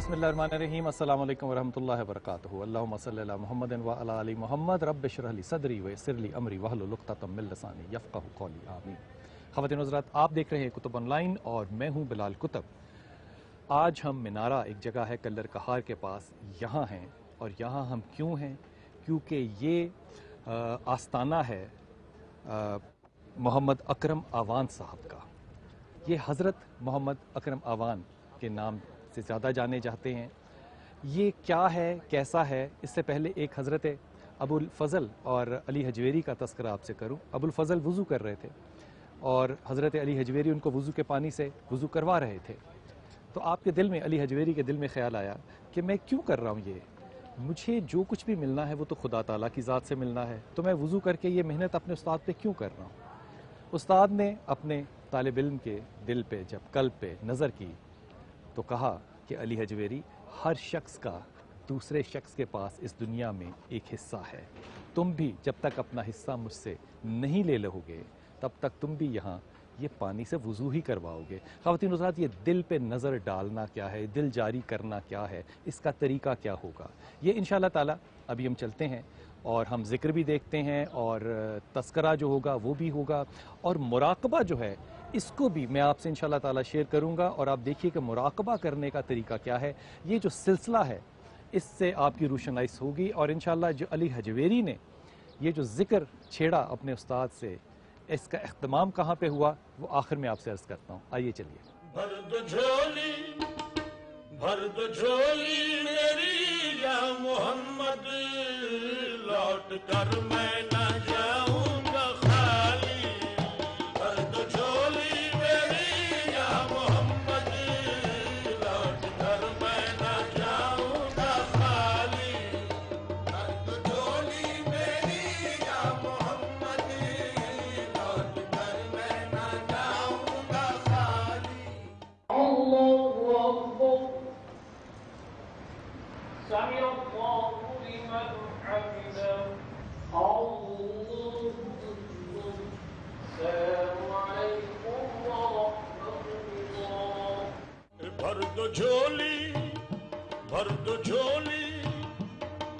بسم اللہ الرحمن الرحیم السلام علیکم ورحمۃ اللہ وبرکاتہ اللہم صلی علی محمد وعلی آل محمد رب اشرح لی صدری ویسر لی امری واحلل عقدۃ من لسانی یفقہوا قولی آمین۔ خواتین و حضرات، آپ دیکھ رہے ہیں کتب آن لائن اور میں ہوں بلال کتب۔ آج ہم منارہ ایک جگہ ہے کلر کہار کے پاس، یہاں ہیں، اور یہاں ہم کیوں ہیں؟ کیونکہ یہ آستانہ ہے محمد اکرم آوان صاحب کا۔ یہ حضرت محمد اکرم آوان کے نام سے زیادہ جانے جاتے ہیں۔ یہ کیا ہے، کیسا ہے؟ اس سے پہلے ایک حضرت ابو الفضل اور علی حجویری کا تذکرہ آپ سے کروں۔ ابو الفضل وضو کر رہے تھے اور حضرت علی حجویری ان کو وضو کے پانی سے وضو کروا رہے تھے، تو آپ کے دل میں، علی حجویری کے دل میں خیال آیا کہ میں کیوں کر رہا ہوں یہ؟ مجھے جو کچھ بھی ملنا ہے وہ تو خدا تعالیٰ کی ذات سے ملنا ہے، تو میں وضو کر کے یہ محنت اپنے استاد پہ کیوں کر رہا ہوں؟ استاد نے اپنے طالب علم کے دل پہ جب قلب پہ نظر کی تو کہا کہ علی حجویری، ہر شخص کا دوسرے شخص کے پاس اس دنیا میں ایک حصہ ہے، تم بھی جب تک اپنا حصہ مجھ سے نہیں لے لو گے تب تک تم بھی یہاں یہ پانی سے وضو ہی کرواؤ گے۔ خواتین و حضرات، یہ دل پہ نظر ڈالنا کیا ہے، دل جاری کرنا کیا ہے، اس کا طریقہ کیا ہوگا، یہ انشاءاللہ تعالی ابھی ہم چلتے ہیں اور ہم ذکر بھی دیکھتے ہیں اور تذکرہ جو ہوگا وہ بھی ہوگا، اور مراقبہ جو ہے اس کو بھی میں آپ سے انشاءاللہ تعالی شیئر کروں گا، اور آپ دیکھیے کہ مراقبہ کرنے کا طریقہ کیا ہے۔ یہ جو سلسلہ ہے اس سے آپ کی روشنائی ہوگی، اور انشاءاللہ جو علی حجویری نے یہ جو ذکر چھیڑا اپنے استاد سے، اس کا اختتام کہاں پہ ہوا وہ آخر میں آپ سے عرض کرتا ہوں۔ آئیے چلیے۔ بھر دو جھولی میری یا محمد، لوٹ کر میں نہ جاؤں گا خالی۔ بھر دو جھولی میری یا محمد، لوٹ کر میں نہ جاؤں گا خالی۔ بھر دو جھولی میری یا محمد، لوٹ کر میں نہ جاؤں گا خالی۔ اللہ اکبر، سمع اللہ لمن حمده، اللہ اکبر، السلام علیکم ورحمۃ اللہ۔ بھر دو جھولی، بھر دو جھولی،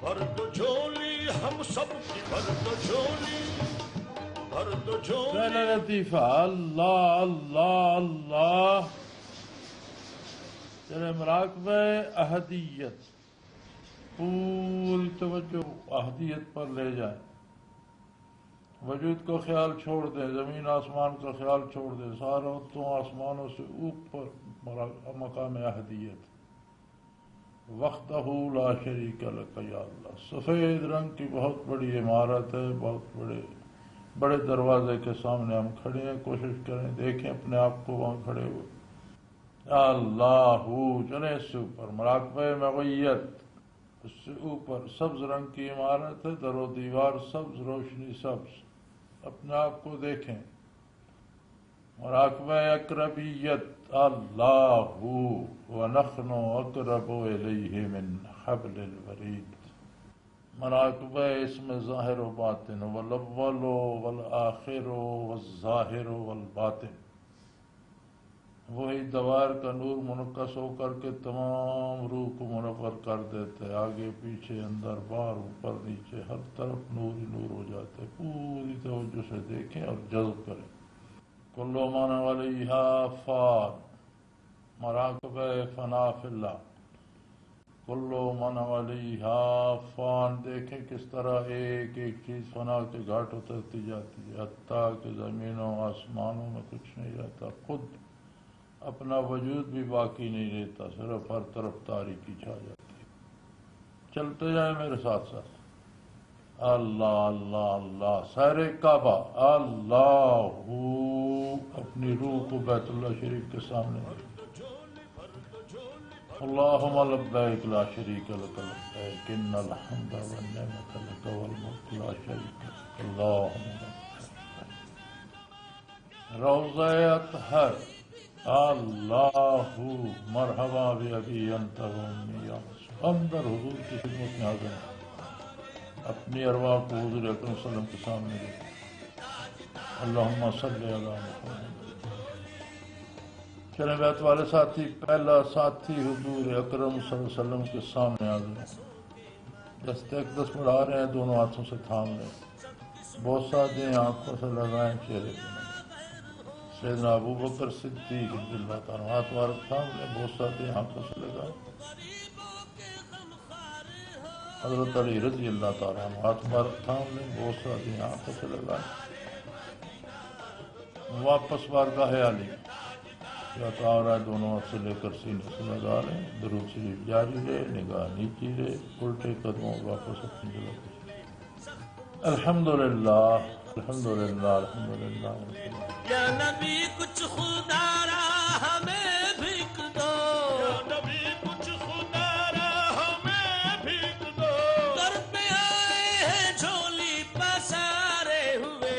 بھر دو جھولی ہم سب کی، بھر دو جھولی، بھر دو جھولی۔ پہلا لطیفہ، اللہ اللہ اللہ، چلے مراقبہ احدیت، پوری توجہ احدیت پر لے جائیں، وجود کو خیال چھوڑ دیں، زمین آسمان کا خیال چھوڑ دیں، ساروں آسمانوں سے اوپر مقام احدیت، وحدہ لا شریک لک یا اللہ۔ سفید رنگ کی بہت بڑی عمارت ہے، بہت بڑے دروازے کے سامنے ہم کھڑے ہیں، کوشش کریں دیکھیں اپنے آپ کو وہاں کھڑے ہوئے۔ اللہ، چلے اس سے اوپر مراقبہ معیت، اس سے اوپر سبز رنگ کی عمارت ہے، در و دیوار سبز، روشنی سبز، اپنے آپ کو دیکھیں۔ مراقبہ اقربیت، اللہ ونحن اقرب الیہ من حبل الورید۔ مراقبہ اسم ظاہر و باطن، والاول والآخر والظاہر والباطن، وہی دوائر کا نور منعکس ہو کر کے تمام روح کو منور کر دیتے، آگے پیچھے اندر باہر اوپر نیچے ہر طرف نور ہی نور ہو جاتے۔ پوری توجہ سے دیکھیں اور جذب کریں۔ کل من علیہا فان، مراقبہ فنا فی اللہ، کل من علیہا فان، دیکھیں کس طرح ایک ایک چیز فنا کے گھاٹ اترتی جاتی ہے، حتیٰ کہ زمینوں آسمانوں میں کچھ نہیں رہتا، خود اپنا وجود بھی باقی نہیں رہتا، صرف ہر طرف تاریکی چھا جاتی ہے۔ چلتے جائیں میرے ساتھ ساتھ، اللہ اللہ اللہ، سیر کعبہ، اللہ، اپنی روح کو بیت اللہ شریف کے سامنے دے۔ اللہم لبیک لا شریک لک لبیک، ان الحمد والنعمت لک والملک لا شریک لک، اللہم روضہ اطہر، اللہ، مرحبا بابی انت و امی یا رسول، اندر حضور کی خدمت میں حاضر ہیں، اپنی ارواح کو حضور اکرم صلی اللہ علیہ وسلم کے سامنے دے۔ اللہم صلی علی محمد۔ لشکر بیت والے ساتھی پہلا ساتھی حضور اکرم صلی اللہ علیہ وسلم کے سامنے آ گئے، دستے اقدس بڑھا رہے ہیں، دونوں ہاتھوں سے تھام لیں، بوسہ دیں، آنکھوں سے لگائیں، چہرے پہ سیدنا ابو بکر صدیق رضی اللہ تعالیٰ ہاتھ مبارک تھام لیں، بوسہ دیں، آنکھوں سے لگائیں، حضرت علی رضی اللہ تعالیٰ ہاتھ مبارک تھام لیں، بوسہ دیں، آنکھوں سے لگائیں، واپس بارگاہ علی کیا آ رہا ہے، دونوں ہاتھ سے لے کر سینے سے لگا لیں، درود شریف جاری رہے، نگاہ نیچی رہے، الٹے قدموں واپس اپنی جگہ پہ۔ الحمدللہ الحمدللہ الحمدللہ۔ یا نبی کچھ خدا را ہمیں بھیک دو، یا نبی کچھ خدا را ہمیں بھیک دو، در پہ آئے ہیں جھولی پسارے ہوئے،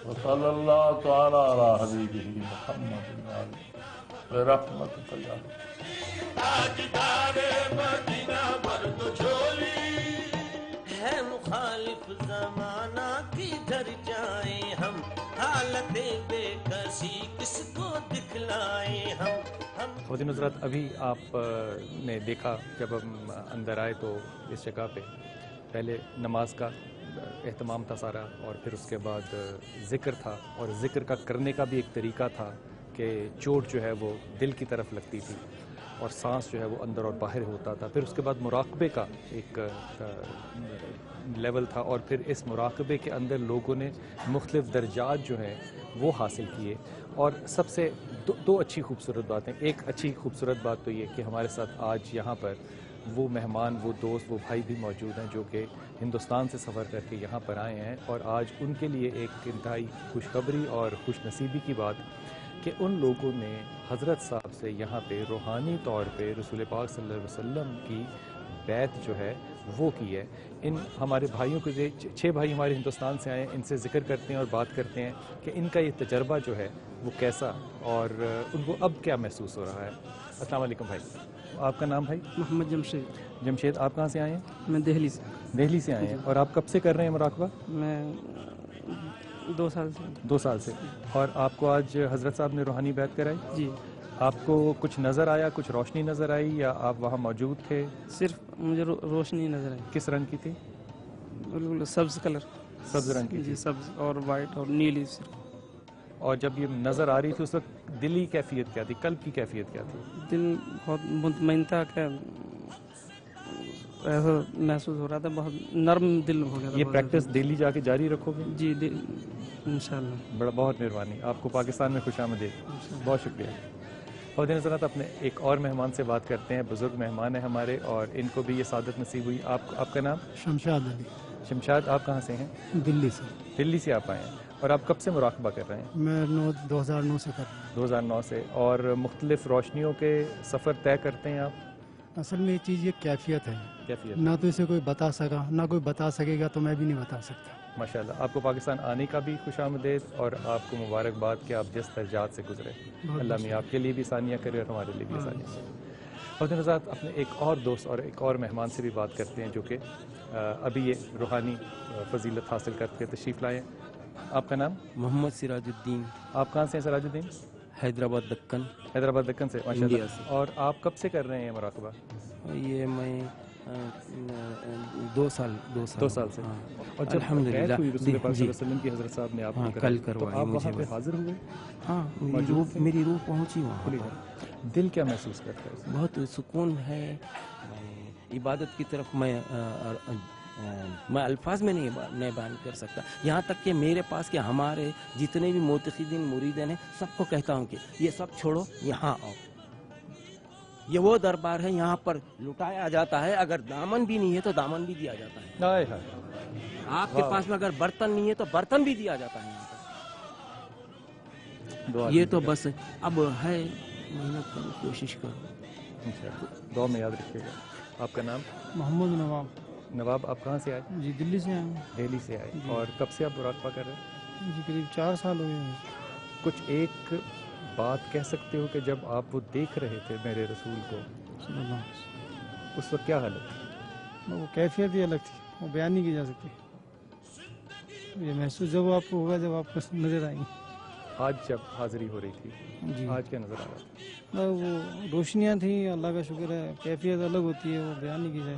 وصلی اللہ تعالیٰ علی حبیبہ محمد برحمتک یا رب۔ تاجدار مدینہ بھر دو جھولی، ہے مخالف زمانہ کدھر جائیں ہم، حالت بے کسی کس کو دکھلائیں ہم۔ خواتین حضرات، ابھی آپ نے دیکھا جب ہم اندر آئے تو اس جگہ پہ پہلے نماز کا اہتمام تھا سارا، اور پھر اس کے بعد ذکر تھا، اور ذکر کا کرنے کا بھی ایک طریقہ تھا کہ چوٹ جو ہے وہ دل کی طرف لگتی تھی اور سانس جو ہے وہ اندر اور باہر ہوتا تھا، پھر اس کے بعد مراقبے کا ایک لیول تھا، اور پھر اس مراقبے کے اندر لوگوں نے مختلف درجات جو ہیں وہ حاصل کیے، اور سب سے دو اچھی خوبصورت باتیں، ایک اچھی خوبصورت بات تو یہ کہ ہمارے ساتھ آج یہاں پر وہ مہمان، وہ دوست، وہ بھائی بھی موجود ہیں جو کہ ہندوستان سے سفر کر کے یہاں پر آئے ہیں، اور آج ان کے لیے ایک انتہائی خوشخبری اور خوش نصیبی کی بات کہ ان لوگوں نے حضرت صاحب سے یہاں پہ روحانی طور پہ رسول پاک صلی اللہ علیہ وسلم کی بیعت جو ہے وہ کی ہے۔ ان ہمارے بھائیوں کے 6 بھائی ہمارے ہندوستان سے آئے ہیں، ان سے ذکر کرتے ہیں اور بات کرتے ہیں کہ ان کا یہ تجربہ جو ہے وہ کیسا، اور ان کو اب کیا محسوس ہو رہا ہے۔ السلام علیکم بھائی، آپ کا نام بھائی؟ محمد جمشید۔ جمشید، آپ کہاں سے آئے ہیں؟ میں دہلی سے۔ دہلی سے آئے ہیں، اور آپ کب سے کر رہے ہیں مراقبہ؟ میں 2 سال سے۔ 2 سال سے۔ اور آپ کو آج حضرت صاحب نے روحانی بیعت کرائی؟ جی۔ آپ کو کچھ نظر آیا، کچھ روشنی نظر آئی، یا آپ وہاں موجود تھے؟ صرف مجھے روشنی نظر آئی۔ کس رنگ کی تھی؟ بالکل سبز کلر۔ سبز رنگ کی جی، تھی۔ سبز اور وائٹ اور نیلی۔ اور جب یہ نظر آ رہی تھی اس وقت دلی کیفیت کیا تھی، قلب کی کیفیت کیا تھی؟ دل بہت مطمئن تھا، کہ ایسا محسوس ہو رہا تھا، بہت نرم دل ہو گیا تھا۔ یہ پریکٹس دلی جا کے جاری رکھو گے؟ جی انشاءاللہ۔ بہت مہربانی، آپ کو پاکستان میں خوش آمدید، بہت شکریہ۔ خواتین حضرات، اپنے ایک اور مہمان سے بات کرتے ہیں، بزرگ مہمان ہیں ہمارے، اور ان کو بھی یہ سعادت نصیب ہوئی۔ آپ کا نام؟ شمشاد علی۔ شمشاد، آپ کہاں سے ہیں؟ دلی سے۔ دلی سے آپ آئے ہیں، اور آپ کب سے مراقبہ کر رہے ہیں؟ میں 2009 سے کر رہا 2009 سے۔ اور مختلف روشنیوں کے سفر طے کرتے ہیں آپ؟ ہوں۔ اصل میں یہ چیز یہ کیفیت ہے، کیفیت نہ تو اسے کوئی بتا سکا، نہ کوئی بتا سکے گا، تو میں بھی نہیں بتا سکتا۔ ماشاءاللہ، آپ کو پاکستان آنے کا بھی خوش آمدید، اور آپ کو مبارکباد کہ آپ جس درجات سے گزرے، اللہ میاں آپ کے لیے بھی ثانیہ کرے اور ہمارے لیے بھی ثانیہ کرے۔ خواتین حضرات، اپنے ایک اور دوست اور ایک اور مہمان سے بھی بات کرتے ہیں جو کہ ابھی یہ روحانی فضیلت حاصل کر کے تشریف لائے ہیں۔ آپ کا نام؟ محمد سراج الدین۔ آپ کہاں سے ہیں سراج الدین؟ حیدرآباد دکن۔ حیدرآباد دکن سے، انڈیا ماشاءاللہ۔ سے۔ اور آپ کب سے کر رہے ہیں مراقبہ؟ یہ میں 2 سال 2 سال سے۔ ہاں۔ اور جب الحمدللہ۔ بیعت ہوئی رسول پاک صلی جی۔ اللہ علیہ وسلم کی، حضرت صاحب نے آپ کو ہاں، کرائی، کل تو کروائی آپ مجھے وہاں پہ بس۔ حاضر ہوئے؟ ہاں، میری روح پہنچی وہاں پر۔ دل کیا محسوس کرتا ہے اس میں؟ بہت سکون ہے، عبادت کی طرف میں الفاظ میں نہیں بیان کر سکتا، یہاں تک کہ میرے پاس کہ ہمارے جتنے بھی معتقدین مریدین ہیں سب کو کہتا ہوں کہ یہ سب چھوڑو، یہاں آؤ، یہ وہ دربار ہے، یہاں پر لٹایا جاتا ہے، اگر دامن بھی نہیں ہے تو دامن بھی دیا جاتا ہے، ہائے ہائے، آپ کے پاس میں اگر برتن نہیں ہے تو برتن بھی دیا جاتا ہے یہاں پر۔ دعا یہ تو کیجیے بس اب ہے، محنت کرو، کوشش کرو۔ انشاءاللہ، دعا میں یاد رکھیے گا۔ آپ کا نام؟ محمد نواب۔ نواب، آپ کہاں سے آئے؟ جی دلی سے آئے ہیں۔ دہلی سے آئے۔ اور کب سے آپ مراقبہ کر رہے ہیں؟ جی قریب 4 سال ہو گئے ہیں۔ کچھ ایک بات کہہ سکتے ہو کہ جب آپ وہ دیکھ رہے تھے میرے رسول کو، صلی اللہ علیہ وسلم، اس وقت کیا حالت تھی؟ وہ کیفیت ہی الگ تھی، وہ بیان نہیں کی جا سکتی۔ یہ محسوس جب آپ کو ہوگا، جب آپ کو نظر آئیں گی۔ آج جب حاضری ہو رہی تھی جی آج کیا نظر آ رہا تھا؟ وہ روشنیاں تھیں، اللہ کا شکر ہے، کیفیت الگ ہوتی ہے، وہ بیان نہیں کی جائے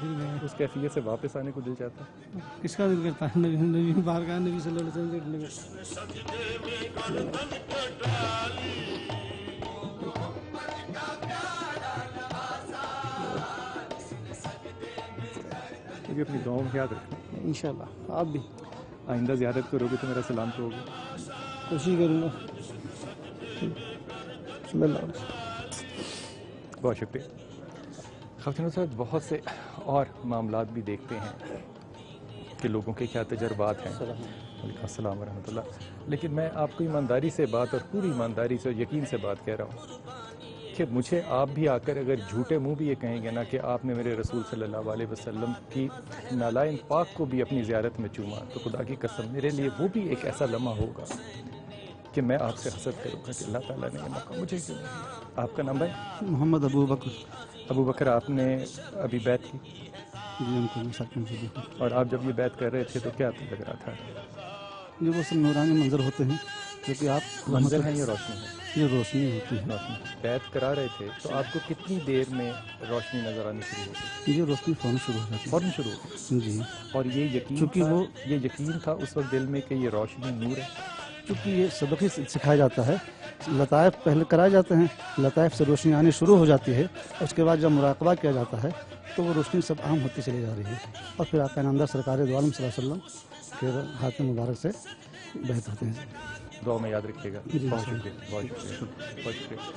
پھر گئے۔ اس کیفیت سے واپس آنے کو دل چاہتا ہے؟ کس کا دل کرتا ہے؟ نبی بارگاہ نبی صلی اللہ علیہ وسلم سے اٹھنے کا۔ کیونکہ اپنی دعاؤں میں یاد رکھنا، انشاءاللہ آپ بھی آئندہ زیارت کرو گے تو میرا سلام تو ہوگا۔ کوشش کروں گا۔ صلی اللہ علیہ وسلم۔ بہت شکریہ۔ خواتین و حضرات، بہت سے اور معاملات بھی دیکھتے ہیں کہ لوگوں کے کیا تجربات ہیں۔ وعلیکم السلام ورحمۃ اللہ۔ لیکن میں آپ کو ایمانداری سے بات اور پوری ایمانداری سے اور یقین سے بات کہہ رہا ہوں کہ مجھے آپ بھی آ کر اگر جھوٹے منہ بھی یہ کہیں گے نا کہ آپ نے میرے رسول صلی اللہ علیہ وسلم کی نالائن پاک کو بھی اپنی زیارت میں چوما، تو خدا کی قسم میرے لیے وہ بھی ایک ایسا لمحہ ہوگا کہ میں آپ سے حسد کروں گا کہ اللہ تعالیٰ نے یہ موقع مجھے کیوں نہیں دیا۔ آپ کا نام ہے محمد ابو بکر۔ ابو بکر، آپ نے ابھی بیعت کی جی ہم کو ساتھ میں سے اور آپ جب یہ بیعت کر رہے تھے تو کیا لگ رہا تھا؟ یہ وہ سب نورانی منظر ہوتے ہیں جو کہ آپ منظر ہیں یا روشنی ہے؟ یہ روشنی ہوتی ہے۔ روشنی بیعت کرا رہے تھے تو آپ کو کتنی دیر میں روشنی نظر آنی شروع ہو گئی؟ یہ روشنی فوراً شروع ہو جاتی ہے۔ فوراً شروع ہو گئی؟ جی، اور یہ یقین چونکہ تھا، وہ- یہ یقین تھا اس وقت دل میں کہ یہ روشنی نور ہے؟ چونکہ یہ سبق ہی سکھایا جاتا ہے، لطائف پہلے کرائے جاتے ہیں، لطائف سے روشنی آنی شروع ہو جاتی ہے، اس کے بعد جب مراقبہ کیا جاتا ہے تو وہ روشنی سب عام ہوتی چلی جا رہی ہے، اور پھر آقا نامدار سرکار دو عالم صلی اللہ علیہ وسلم پھر ہاتھ مبارک سے بہت ہوتے ہیں۔ دعا میں یاد رکھیے گا۔ جی، بہت جی۔ شکریہ، بہت شکریہ، بہت شکریہ۔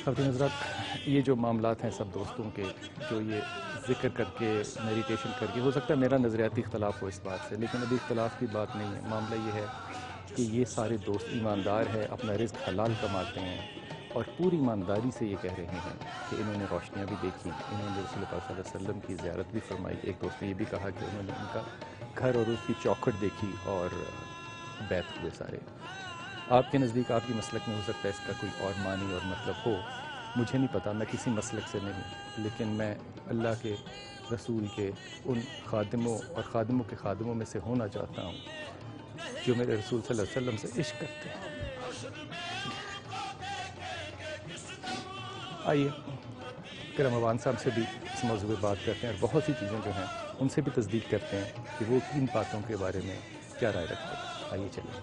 خواتین حضرات، یہ جو معاملات ہیں سب دوستوں کے، جو یہ ذکر کر کے میڈیٹیشن کر کے، ہو سکتا ہے میرا نظریاتی اختلاف ہو اس بات سے، لیکن ابھی اختلاف کی بات نہیں ہے۔ معاملہ یہ ہے کہ یہ سارے دوست ایماندار ہیں، اپنا رزق حلال کماتے ہیں اور پوری ایمانداری سے یہ کہہ رہے ہیں کہ انہوں نے روشنیاں بھی دیکھی، انہوں نے رسول اللہ صلی اللہ علیہ وسلم کی زیارت بھی فرمائی۔ ایک دوست نے یہ بھی کہا کہ انہوں نے ان کا گھر اور اس کی چوکھٹ دیکھی اور بیت ہوئے سارے۔ آپ کے نزدیک، آپ کی مسلک میں ہو سکتا ہے اس کا کوئی اور معنی اور مطلب ہو، مجھے نہیں پتا، میں کسی مسلک سے نہیں، لیکن میں اللہ کے رسول کے ان خادموں اور خادموں کے خادموں میں سے ہونا چاہتا ہوں جو میرے رسول صلی اللہ علیہ وسلم سے عشق کرتے ہیں۔ آئیے کرم عوان صاحب سے بھی اس موضوع پہ بات کرتے ہیں اور بہت سی چیزیں جو ہیں ان سے بھی تصدیق کرتے ہیں کہ وہ کن باتوں کے بارے میں کیا رائے رکھتے ہیں۔ آئیے چلیں۔